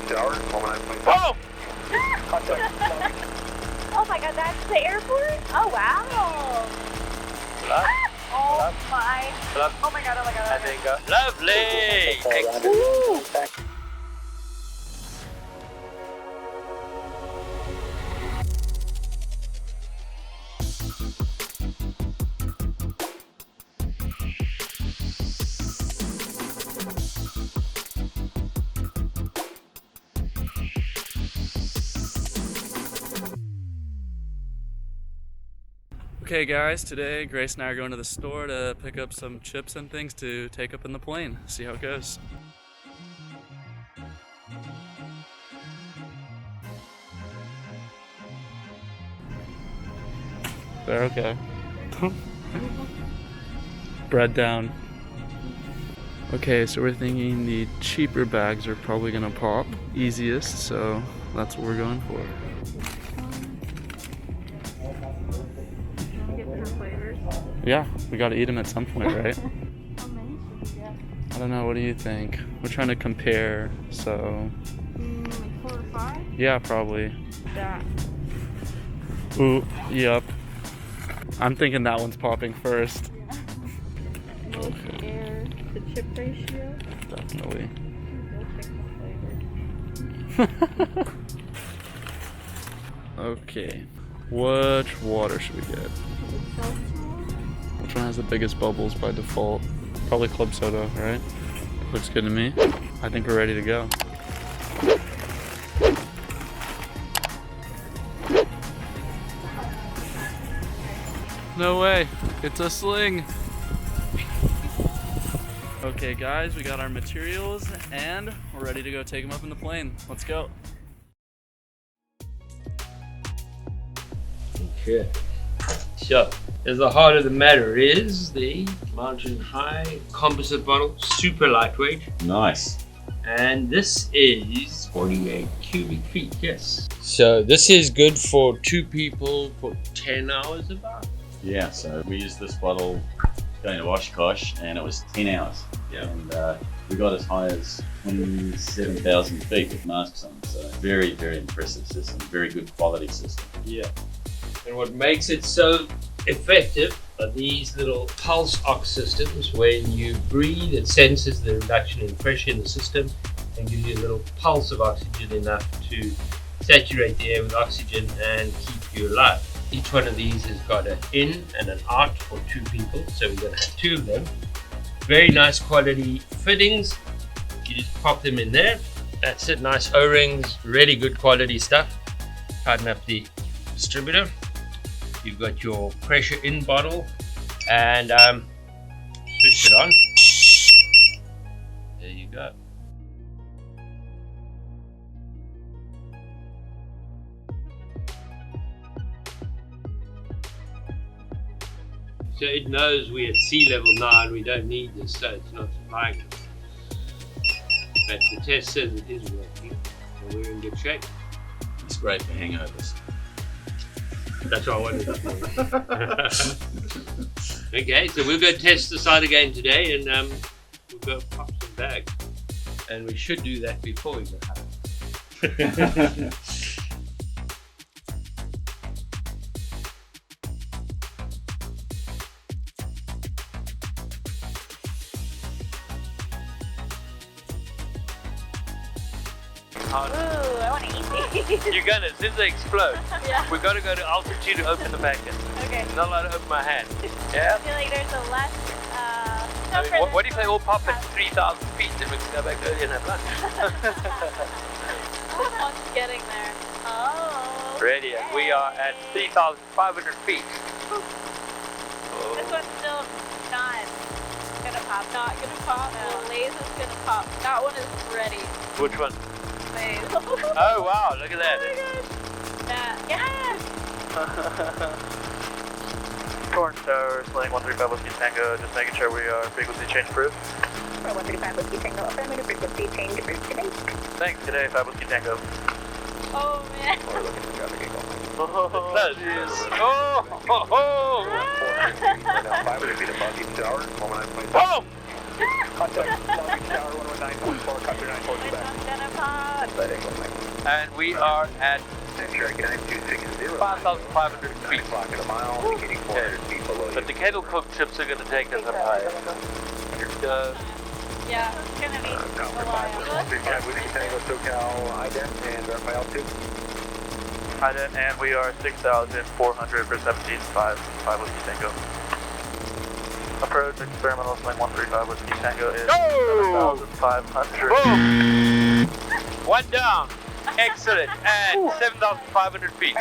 tower, 119. Oh! Oh my god, that's the airport? Oh wow. Oh my. Oh my god, oh my god. I think, lovely! Woo. Okay guys, today Grace and I are going to the store to pick up some chips and things to take up in the plane. See how it goes. They're okay. Bread down. Okay, so we're thinking the cheaper bags are probably gonna pop easiest, so that's what we're going for. Yeah, we gotta eat them at some point, right? How many should we get? I don't know, what do you think? We're trying to compare, so... Like 4 or 5? Yeah, probably. That. Ooh, yep. I'm thinking that one's popping first. Yeah. Most air to chip ratio. Definitely. We'll pick the flavor. Okay, which water should we get? Which one has the biggest bubbles by default? Probably club soda, right? Looks good to me. I think we're ready to go. No way, it's a Sling. Okay guys, we got our materials and we're ready to go take them up in the plane. Let's go. Okay. So, as the heart of the matter is the Mountain High composite bottle, super lightweight. Nice. And this is 48 cubic feet, yes. So this is good for 2 people for 10 hours about. Yeah, so we used this bottle going to Oshkosh and it was 10 hours. Yeah. And we got as high as 27,000 feet with masks on. So very, very impressive system. Very good quality system. Yeah. And what makes it so effective are these little pulse ox systems. When you breathe, it senses the reduction in pressure in the system and gives you a little pulse of oxygen enough to saturate the air with oxygen and keep you alive. Each one of these has got an in and an out for 2 people, so we're going to have 2 of them. Very nice quality fittings. You just pop them in there. That's it, nice O-rings, really good quality stuff. Tighten up the distributor. You've got your pressure in bottle and switch it on. There you go. So it knows we're at sea level now and we don't need this, so it's not supplying it. But the test says it is working, so we're in good shape. It's great for hangovers. That's what I wanted this morning. Okay, so we'll go test the site again today and we'll go pop some bags. And we should do that before we go home. Ooh, I want to eat these. You're gonna, as soon as they explode, Yeah. we've got to go to altitude to open the packet. Okay. I'm not allowed to open my hand. I Yeah? feel like there's a less. I mean, what if they all pop at 3,000 feet and we can go back early and have lunch? Someone's getting there. Oh. Ready, okay. we are at 3,500 feet. This one's still not gonna pop. Not gonna pop. No. The laser's gonna pop. That one is ready. Which one? Wait. Oh wow, look at that. Oh my god. That. Yeah. Torrance Tower, Sling 135 Whiskey Tango, just making sure we are frequency change approved. 135 Whiskey Tango, affirmative, frequency change approved today. Thanks, today 5 Whiskey Tango. Oh man. We're looking to grab a giggle. Oh, jeez. Oh, oh, oh. 5 would be the Long Beach Tower, 119. Oh! Contact Long Beach Tower, 119.4, cut 942 back. It's gonna pop. And we are at 5,500 feet. But the kettle cooked chips are going to take us up higher. Yeah, it's gonna be a while. Ident, and we are 6,400 for 17.5 Whiskey Tango. Approach experimental Sling 135 Whiskey Tango is 7,500. Boom! One down. Excellent. And 7,500 feet.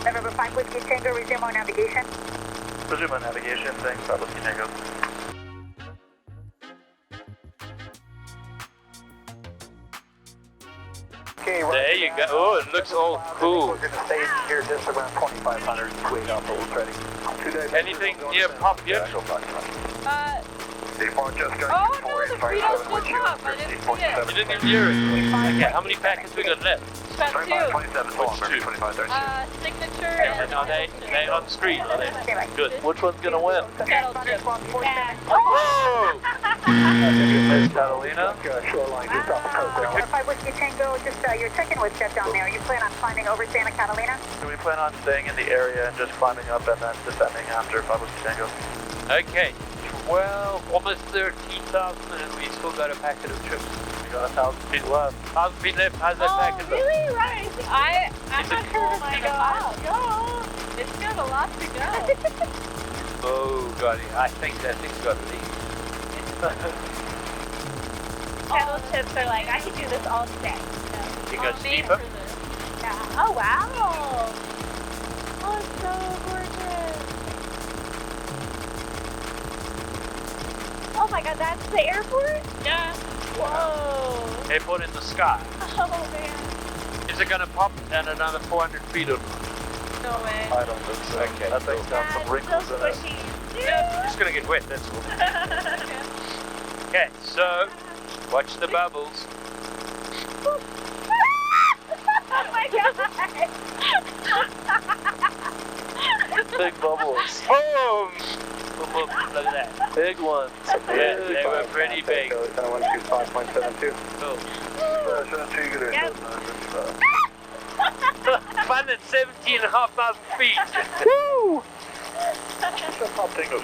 November 5 Whiskey Tango, resume on navigation. Resume on navigation, thanks, Whiskey Tango. There you go. Oh, it looks all cool. We're going to stay here just around 2,500 feet off the ready. Anything near pop yet? Oh no, the Fritos just popped. I didn't see it. You didn't even hear it. Okay, how many packets we got left? Got two. 27 kilometers, 25, 30. Signature And are they on the screen? Are they? Good. Which one's going to win? Kettle chip. Whoa! Miss Catalina. Shoreline just off the coast. 5 Whiskey Tango, just you're checking with Jeff down there. You plan on climbing over Santa Catalina? We plan on staying in the area and just climbing up and then descending after 5 Whiskey Tango. Okay. Well, almost 13,000 and we still got a packet of chips. We got 1,000 feet left. 1,000 feet left. How's that packet look? Really? Right. I'm not sure it's gonna pop. It's got a lot to go. Oh, God. I think that thing's got to leave. Kettle chips are like, I could do this all day. You got Made steeper? for this. Yeah. Oh, wow. Oh, it's so gorgeous. Oh my god, that's the airport? Yeah. Whoa. Airport in the sky. Oh man. Is it going to pop at another 400 feet or not? No way. I don't think so. Okay. That thing's got some wrinkles in it. Yeah. It's going to get wet, that's all. Okay, so watch the bubbles. Oh my god. Big bubbles. Boom! Boom, boom, look at that. Big ones. Yeah, they were pretty big. 125.72. Cool. Yep. Fun at 17,500 feet. Woo!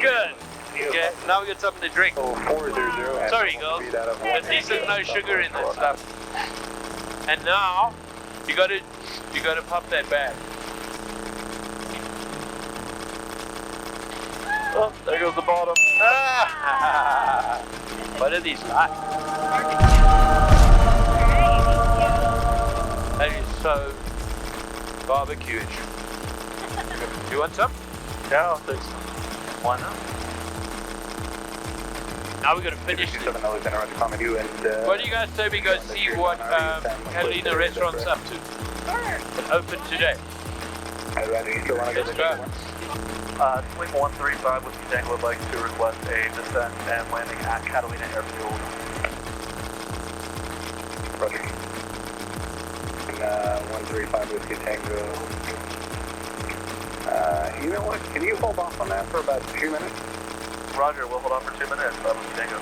Good. Okay, now we got something to drink. 400. Sorry, girls. But this is no sugar in that stuff. And now you gotta pop that bag. Oh, there goes the bottom. Ah! What are these like? That is so barbecue-ish. You want some? Yeah, I'll take some. Why not? Now we're gonna finish this. What do you guys say we go see what Catalina restaurant's up to? Open today. Let's go. Sling 135 Whiskey Tango would like to request a descent and landing at Catalina Airfield. Roger. 135 Whiskey Tango. You know what? Can you hold off on that for about 2 minutes? Roger, we'll hold on for 2 minutes. Whiskey Tango.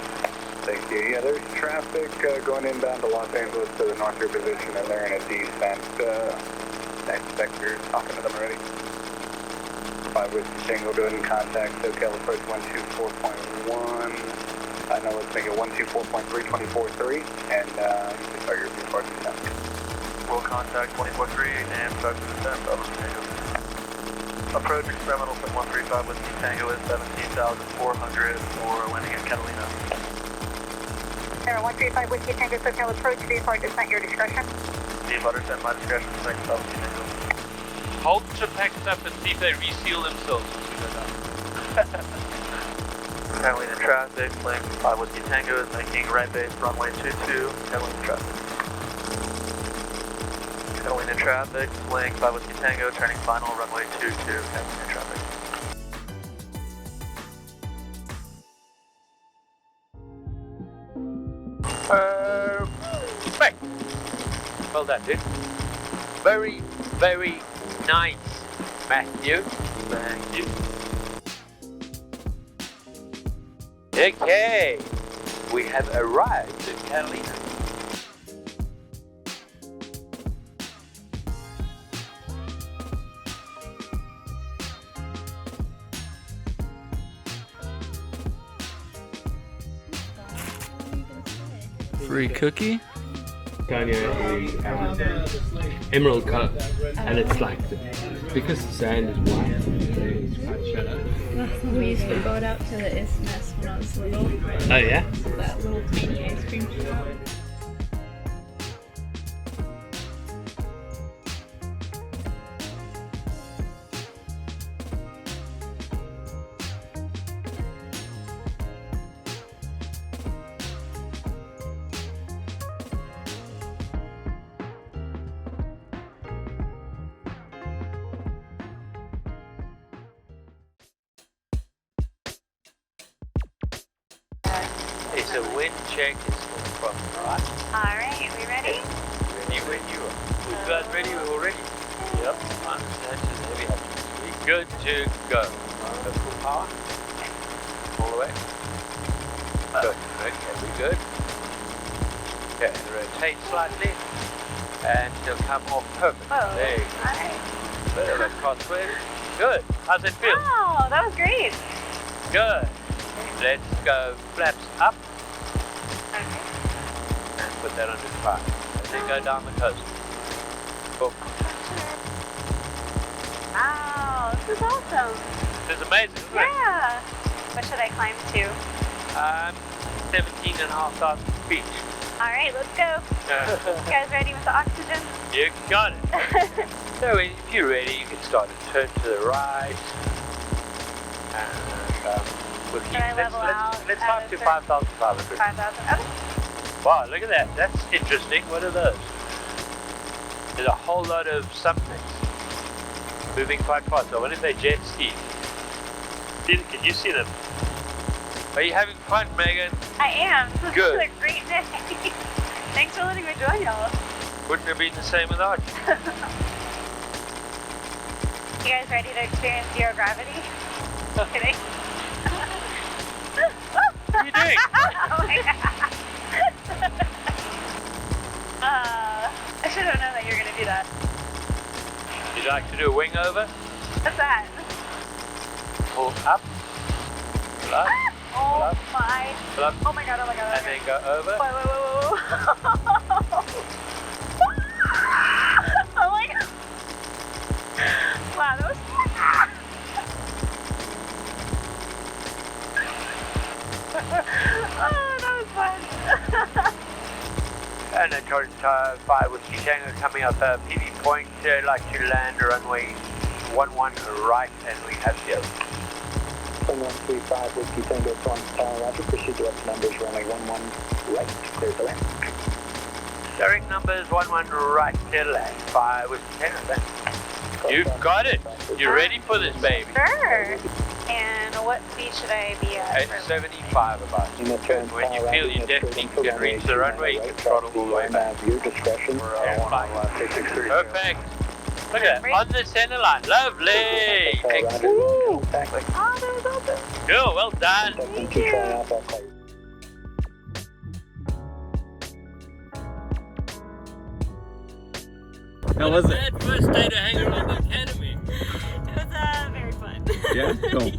Thank you. Yeah, there's traffic going inbound to Los Angeles to the north of your position, and they're in a descent. Next sector, talking to them already. 5 Whiskey Tango, go ahead and contact SoCal approach 124.1. No, let's make it 124.324.3, and you can start your report descent. We'll contact 24-3 and start the descent. Whiskey Tango. Approach experimental Sling 135 Whiskey Tango is 17,400 for landing at Catalina. 135 Whiskey Tango, SoCal approach, VFR descent, your discretion. Deep descent, my discretion. Thanks, Whiskey Tango. Hold your packs up and see if they reseal themselves. Catalina traffic, Sling 5 Whiskey Tango is making right base runway 22, Catalina traffic. Catalina traffic, Sling 5 Whiskey Tango, turning final runway 22, Catalina traffic. Perfect. Well done, dude. Very, very nice, Matthew. Thank you. Okay, we have arrived at Catalina. Free cookie? Tanya is emerald color, and it's like because the sand is white, it's quite shallow. We used to go out to the isthmus when I was little. Oh yeah? That little tiny ice cream shop. It's a wind check, it's from right. Alright, we ready? Ready when you are. We've got ready already. Yep, that's heavy. We're good to go. Go full power. All the way. Good. Okay, we're good. Okay, rotate slightly. And she'll come off perfect. Whoa. There you go. Alright. Bit of a crosswind. Good. How's it feel? Wow, that was great. Good. Let's go flaps up. Okay. And put that under fire. And then go down the coast. Boom. Wow, this is awesome. This is amazing, isn't it? Yeah. What should I climb to? 17,500 feet. Alright, let's go. You guys ready with the oxygen? You got it. So if you're ready, you can start to turn to the right. And we'll keep, Should I level out let's at talk a to certain- 5,500. 5,000. Okay. Wow, look at that. That's interesting. What are those? There's a whole lot of something moving quite fast. I wonder if they're jet skis. Can you see them? Are you having fun, Megan? I am. This Good. is a great day. Thanks for letting me join y'all. Wouldn't have been the same without you. You guys ready to experience zero gravity? Kidding. What are you doing? Oh my god. I should have known that you were going to do that. You'd like to do a wing over? What's that? Pull up. Pull up. Oh my. Pull up. Oh my god, oh my god. And then go over. Whoa. Oh my god. Wow, that was... Oh, that was fun. And then Torrance 5 Whiskey Tango coming up PV point, like to land runway 11 right, and we have you. 135 Whiskey Tango Torrance Tower, Roger. Proceed to up numbers runway 11 right, clear to land. Direct numbers 11 right to land. 5 Whiskey Tango, thanks. You got it. You ready for this, baby? Sure. And what speed should I be at? At 75 about. Good. When you feel you definitely can reach the runway, you can throttle all the way back. Your discretion. Perfect. Look at that. On the center line. Lovely. Excellent. Oh, that was awesome. Cool. Well done. Thank you. How was it? First day to hang around the academy. It was very fun. Yeah? Cool.